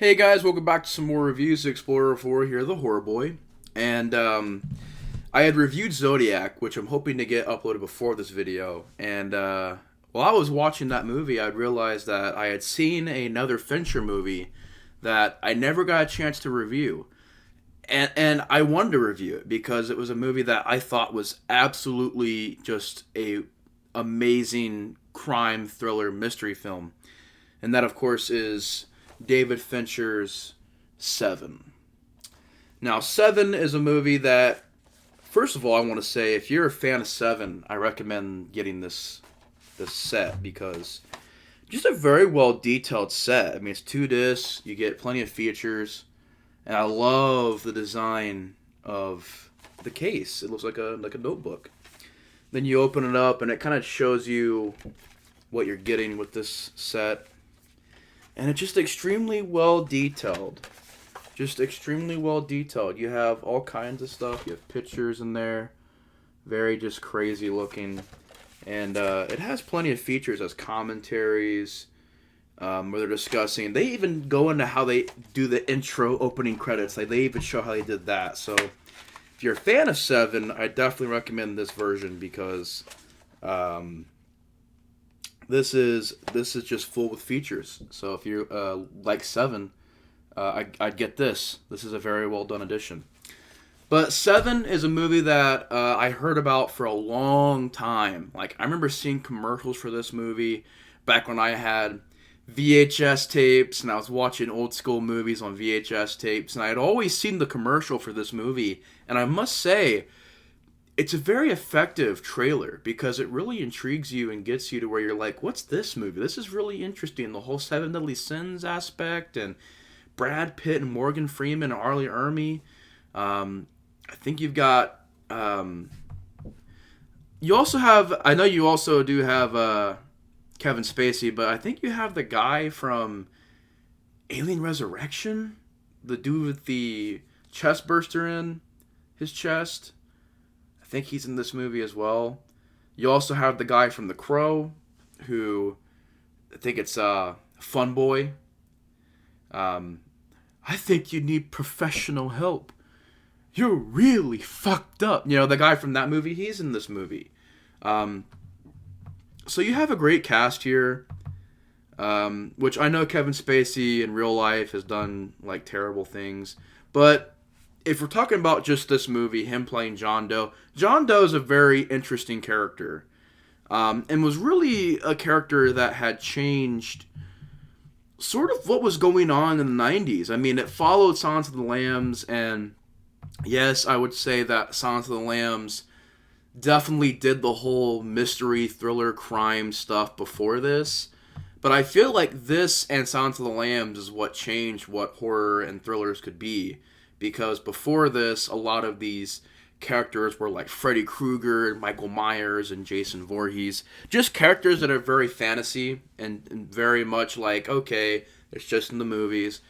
Hey guys, welcome back to some more reviews. Explorer 4 here, the Horror Boy. And I had reviewed Zodiac, which I'm hoping to get uploaded before this video. And while I was watching that movie, I realized that I had seen another Fincher movie that I never got a chance to review. And I wanted to review it because it was a movie that I thought was absolutely just a amazing crime thriller mystery film. And that, of course, is David Fincher's Seven. Now, Seven is a movie that, first of all, I want to say if you're a fan of Seven, I recommend getting this set because just a very well detailed set. I mean, it's 2 discs, you get plenty of features, and I love the design of the case. It looks like a notebook. Then you open it up, and it kind of shows you what you're getting with this set, and it's just extremely well detailed. Just extremely well detailed. You have all kinds of stuff. You have pictures in there, very just crazy looking, and it has plenty of features as commentaries, where they're discussing. They even go into how they do the intro opening credits. Like they even show how they did that. So if you're a fan of Seven, I definitely recommend this version because this is just full with features. So if you like Seven, I'd get this. This is a very well done edition. But Seven is a movie that I heard about for a long time. Like I remember seeing commercials for this movie back when I had VHS tapes and I was watching old school movies on VHS tapes, and I had always seen the commercial for this movie. And I must say, it's a very effective trailer because it really intrigues you and gets you to where you're like, what's this movie? This is really interesting. The whole Seven Deadly Sins aspect and Brad Pitt and Morgan Freeman and Arlie Ermy. I think you've got. You also have. I know you also do have Kevin Spacey, but I think you have the guy from Alien Resurrection, the dude with the chest burster in his chest. I think he's in this movie as well. You also have the guy from The Crow, who I think it's Fun Boy. I think you need professional help. You're really fucked up. You know, the guy from that movie, he's in this movie. So you have a great cast here, which I know Kevin Spacey in real life has done, like, terrible things. But if we're talking about just this movie, him playing John Doe is a very interesting character. And was really a character that had changed sort of what was going on in the 90s. I mean, it followed Silence of the Lambs, and yes, I would say that Silence of the Lambs definitely did the whole mystery, thriller, crime stuff before this. But I feel like this and Silence of the Lambs is what changed what horror and thrillers could be. Because before this, a lot of these characters were like Freddy Krueger, Michael Myers, and Jason Voorhees. Just characters that are very fantasy and very much like, okay, it's just in the movies.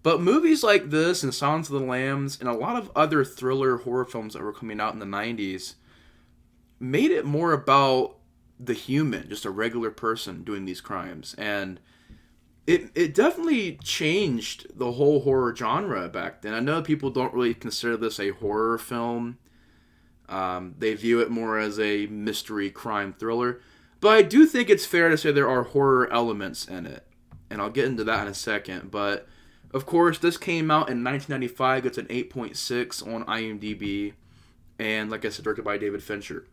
But movies like this and Silence of the Lambs and a lot of other thriller horror films that were coming out in the 90s made it more about the human, just a regular person doing these crimes. And it definitely changed the whole horror genre back then. I know people don't really consider this a horror film. They view it more as a mystery crime thriller. But I do think it's fair to say there are horror elements in it. And I'll get into that in a second. But, of course, this came out in 1995. It's an 8.6 on IMDb. And, like I said, directed by David Fincher.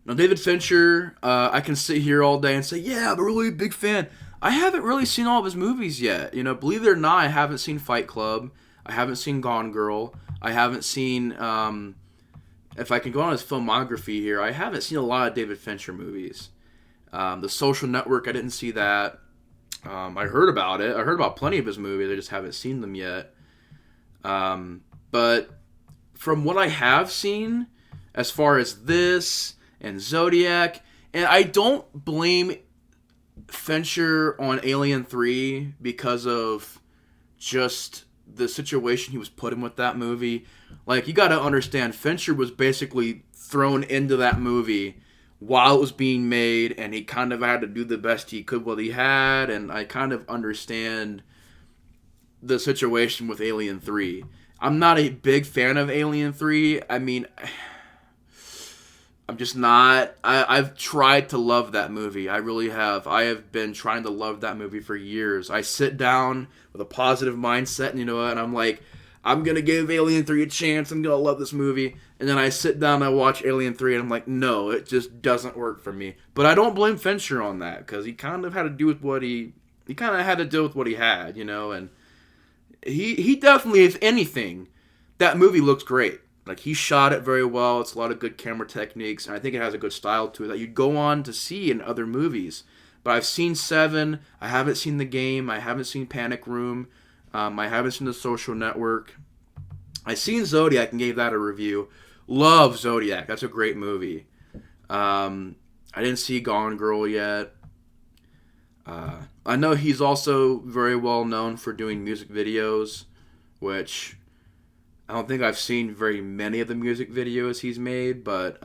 Now, David Fincher, I can sit here all day and say, yeah, I'm a really big fan. I haven't really seen all of his movies yet. You know, believe it or not, I haven't seen Fight Club. I haven't seen Gone Girl. I haven't seen, if I can go on his filmography here, I haven't seen a lot of David Fincher movies. The Social Network, I didn't see that. I heard about it. I heard about plenty of his movies. I just haven't seen them yet. But from what I have seen, as far as this and Zodiac, and I don't blame Fincher on Alien 3 because of just the situation he was put in with that movie. Like, you gotta understand, Fincher was basically thrown into that movie while it was being made, and he kind of had to do the best he could with what he had, and I kind of understand the situation with Alien 3. I'm not a big fan of Alien 3. I mean, I'm just not. I've tried to love that movie. I really have. I have been trying to love that movie for years. I sit down with a positive mindset, and you know what? And I'm like, I'm going to give Alien 3 a chance. I'm going to love this movie. And then I sit down and I watch Alien 3, and I'm like, no, it just doesn't work for me. But I don't blame Fincher on that, because he kind of had to do with what he kind of had to deal with what he had, you know, and he definitely, if anything, that movie looks great. Like, he shot it very well. It's a lot of good camera techniques, and I think it has a good style to it that you'd go on to see in other movies. But I've seen Seven. I haven't seen The Game. I haven't seen Panic Room. I haven't seen The Social Network. I've seen Zodiac and gave that a review. Love Zodiac. That's a great movie. I didn't see Gone Girl yet. I know he's also very well known for doing music videos, which I don't think I've seen very many of the music videos he's made, but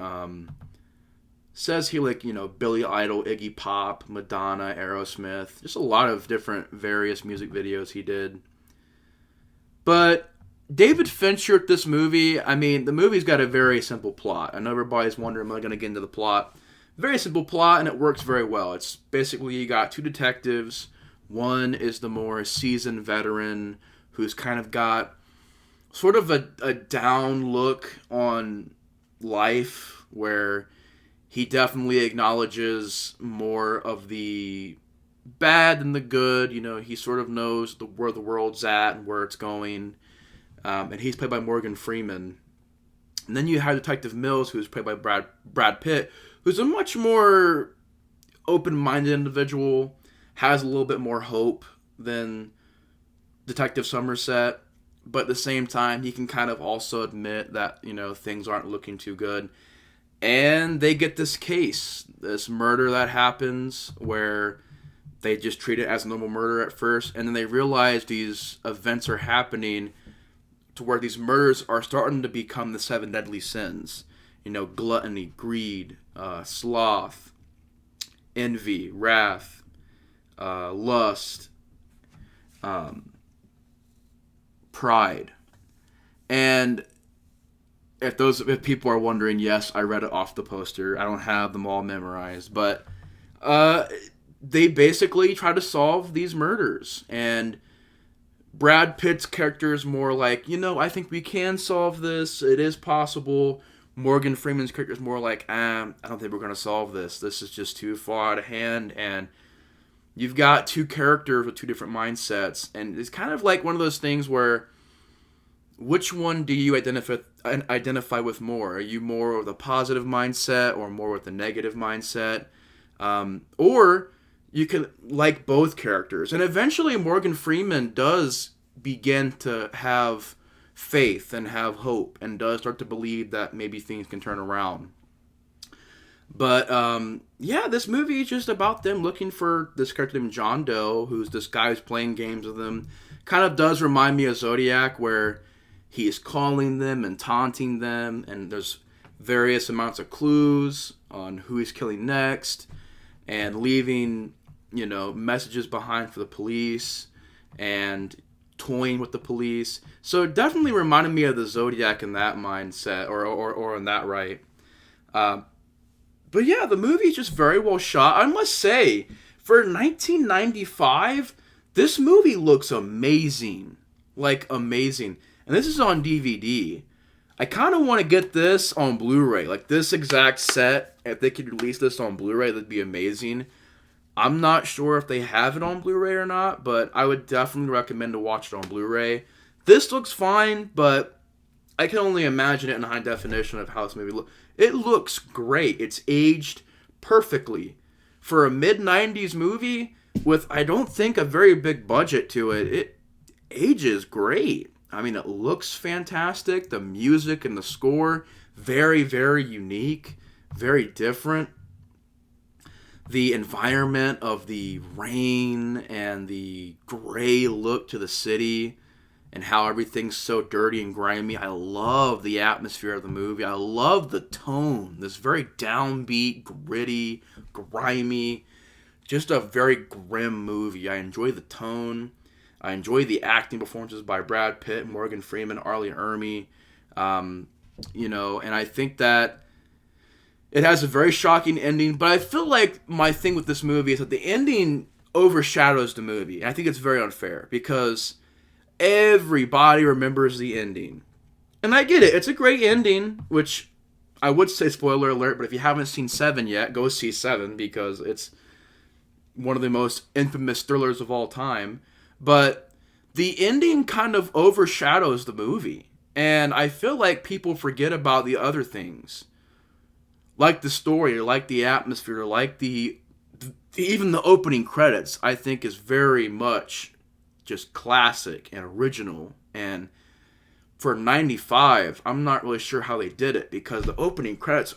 says he like, you know, Billy Idol, Iggy Pop, Madonna, Aerosmith, just a lot of different various music videos he did. But David Fincher at this movie, I mean, the movie's got a very simple plot. I know everybody's wondering, am I going to get into the plot? Very simple plot, and it works very well. It's basically, you got two detectives. One is the more seasoned veteran who's kind of got sort of a down look on life, where he definitely acknowledges more of the bad than the good. You know, he sort of knows where the world's at and where it's going. And he's played by Morgan Freeman. And then you have Detective Mills, who's played by Brad Pitt, who's a much more open-minded individual, has a little bit more hope than Detective Somerset, but at the same time, he can kind of also admit that, you know, things aren't looking too good. And they get this case, this murder that happens, where they just treat it as a normal murder at first, and then they realize these events are happening to where these murders are starting to become the 7 deadly sins. You know, gluttony, greed, sloth, envy, wrath, lust, pride. And if people are wondering, yes, I read it off the poster. I don't have them all memorized, but they basically try to solve these murders. And Brad Pitt's character is more like, you know, I think we can solve this. It is possible. Morgan Freeman's character is more like, I don't think we're going to solve this. This is just too far out of hand. And you've got two characters with two different mindsets. And it's kind of like one of those things where, which one do you identify with more? Are you more with a positive mindset or more with a negative mindset? Or you can like both characters. And eventually Morgan Freeman does begin to have faith and have hope and does start to believe that maybe things can turn around. But yeah, this movie is just about them looking for this character named John Doe, who's this guy who's playing games with them. Kind of does remind me of Zodiac, where he is calling them and taunting them, and there's various amounts of clues on who he's killing next, and leaving, you know, messages behind for the police, and toying with the police. So it definitely reminded me of the Zodiac in that mindset, or in that right. But yeah, the movie's just very well shot. I must say, for 1995, this movie looks amazing. Like, amazing. And this is on DVD. I kind of want to get this on Blu-ray. Like, this exact set, if they could release this on Blu-ray, that'd be amazing. I'm not sure if they have it on Blu-ray or not, but I would definitely recommend to watch it on Blu-ray. This looks fine, but I can only imagine it in high definition of how this movie looks. It looks great. It's aged perfectly. For a mid-90s movie with, I don't think, a very big budget to it, it ages great. I mean, it looks fantastic. The music and the score, very, very unique, very different. The environment of the rain and the gray look to the city and how everything's so dirty and grimy. I love the atmosphere of the movie. I love the tone. This very downbeat, gritty, grimy, just a very grim movie. I enjoy the tone. I enjoy the acting performances by Brad Pitt, Morgan Freeman, Arlie Ermey. And I think that it has a very shocking ending, but I feel like my thing with this movie is that the ending overshadows the movie. And I think it's very unfair because everybody remembers the ending. And I get it. It's a great ending, which I would say spoiler alert, but if you haven't seen Se7en yet, go see Se7en because it's one of the most infamous thrillers of all time. But the ending kind of overshadows the movie. And I feel like people forget about the other things. Like the story, like the atmosphere, like even the opening credits, I think is very much just classic and original. And for 95, I'm not really sure how they did it because the opening credits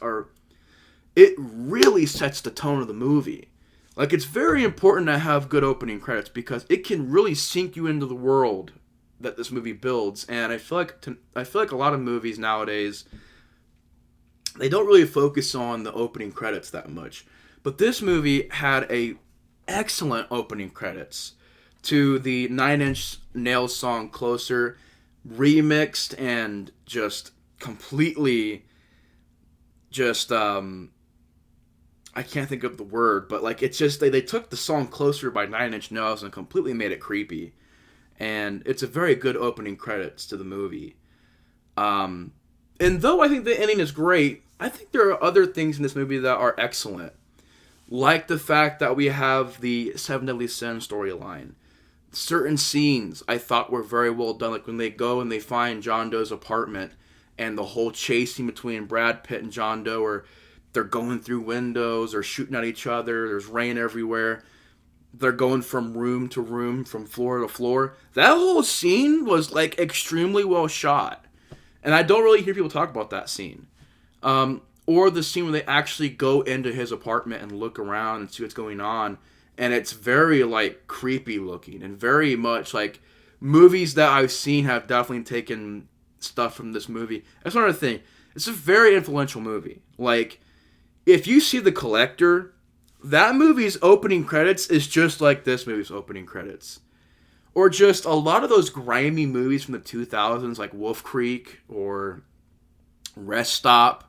it really sets the tone of the movie. Like, it's very important to have good opening credits because it can really sink you into the world that this movie builds. And I feel like a lot of movies nowadays, they don't really focus on the opening credits that much. But this movie had a excellent opening credits to the Nine Inch Nails song Closer, remixed and just completely I can't think of the word, but like it's just they took the song Closer by Nine Inch Nails and completely made it creepy. And it's a very good opening credits to the movie. And though I think the ending is great, I think there are other things in this movie that are excellent. Like the fact that we have the Seven Deadly Sins storyline. Certain scenes I thought were very well done, like when they go and they find John Doe's apartment and the whole chasing between Brad Pitt and John Doe, where they're going through windows or shooting at each other, there's rain everywhere, they're going from room to room, from floor to floor. That whole scene was like extremely well shot, and I don't really hear people talk about that scene. Or the scene where they actually go into his apartment and look around and see what's going on. And it's very, like, creepy looking. And very much, like, movies that I've seen have definitely taken stuff from this movie. That's another thing. It's a very influential movie. Like, if you see The Collector, that movie's opening credits is just like this movie's opening credits. Or just a lot of those grimy movies from the 2000s, like Wolf Creek, or Rest Stop,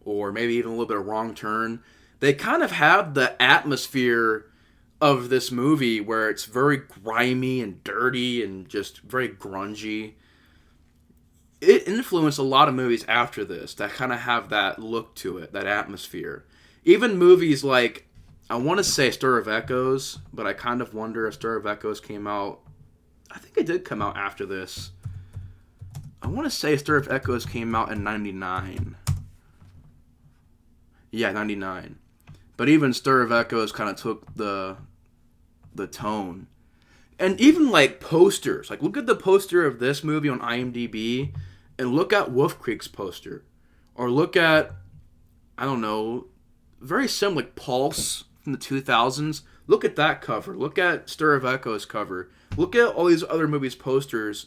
or maybe even a little bit of Wrong Turn. They kind of have the atmosphere of this movie where it's very grimy and dirty and just very grungy. It influenced a lot of movies after this that kind of have that look to it, that atmosphere. Even movies like, I want to say Stir of Echoes, but I kind of wonder if Stir of Echoes came out, I think it did come out after this. I want to say Stir of Echoes came out in 99. Yeah, 99. But even Stir of Echoes kind of took the tone. And even like posters. Like look at the poster of this movie on IMDb and look at Wolf Creek's poster. Or look at, I don't know, very similar, like Pulse from the 2000s. Look at that cover. Look at Stir of Echoes cover. Look at all these other movies' posters.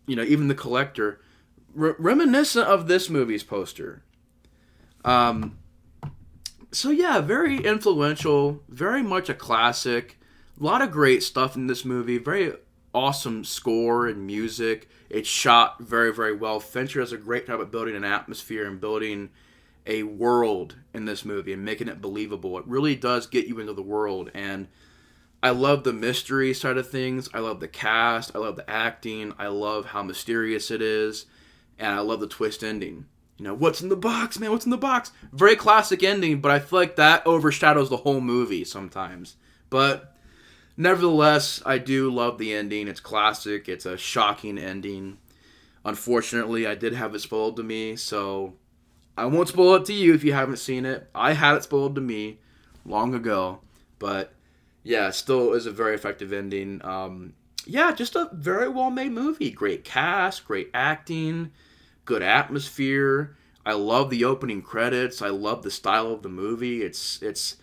You know, even The Collector. Reminiscent of this movie's poster. So yeah, very influential, very much a classic. A lot of great stuff in this movie. Very awesome score and music. It's shot very, very well. Fincher does a great job at building an atmosphere and building a world in this movie and making it believable. It really does get you into the world. And I love the mystery side of things. I love the cast. I love the acting. I love how mysterious it is. And I love the twist ending. You know, what's in the box, man? What's in the box? Very classic ending, but I feel like that overshadows the whole movie sometimes. But nevertheless, I do love the ending. It's classic. It's a shocking ending. Unfortunately, I did have it spoiled to me, so I won't spoil it to you if you haven't seen it. I had it spoiled to me long ago. But yeah, it still is a very effective ending. Yeah, just a very well-made movie. Great cast, great acting, good atmosphere. I love the opening credits. I love the style of the movie. It's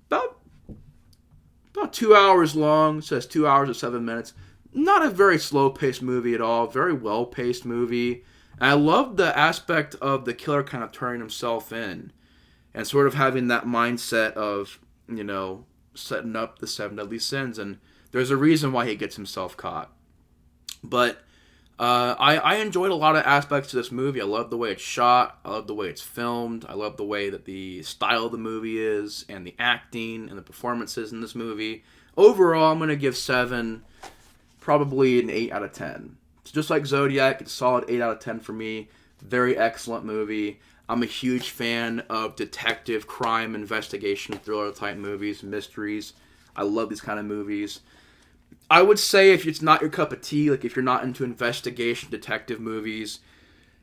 about 2 hours long. It says 2 hours and 7 minutes. Not a very slow-paced movie at all. Very well-paced movie. And I love the aspect of the killer kind of turning himself in and sort of having that mindset of, you know, setting up the Seven Deadly Sins. And There's a reason why he gets himself caught. But I enjoyed a lot of aspects of this movie. I love the way it's shot. I love the way it's filmed. I love the way that the style of the movie is, and the acting and the performances in this movie. Overall, I'm going to give Seven probably an 8 out of 10. It's just like Zodiac. It's a solid 8 out of 10 for me. Very excellent movie. I'm a huge fan of detective, crime, investigation, thriller type movies, mysteries. I love these kind of movies. I would say if it's not your cup of tea, like if you're not into investigation detective movies,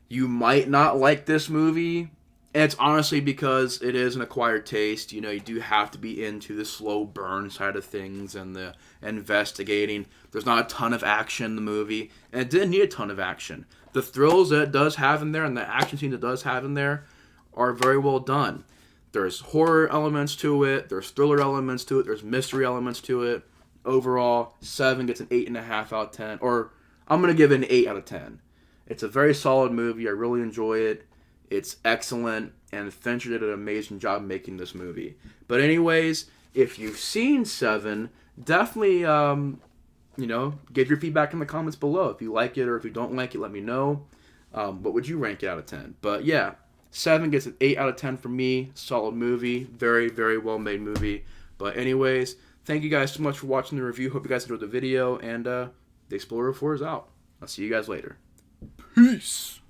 you might not like this movie. And it's honestly because it is an acquired taste. You know, you do have to be into the slow burn side of things and the investigating. There's not a ton of action in the movie, and it didn't need a ton of action. The thrills that it does have in there and the action scenes it does have in there are very well done. There's horror elements to it. There's thriller elements to it. There's mystery elements to it. Overall, 7 gets an 8.5 out of 10. Or I'm going to give it an 8 out of 10. It's a very solid movie. I really enjoy it. It's excellent. And Fincher did an amazing job making this movie. But anyways, if you've seen 7, definitely, give your feedback in the comments below. If you like it or if you don't like it, let me know. What would you rank it out of 10? But yeah, 7 gets an 8 out of 10 for me. Solid movie. Very, very well made movie. But anyways, thank you guys so much for watching the review. Hope you guys enjoyed the video. And The Explorer 4 is out. I'll see you guys later. Peace.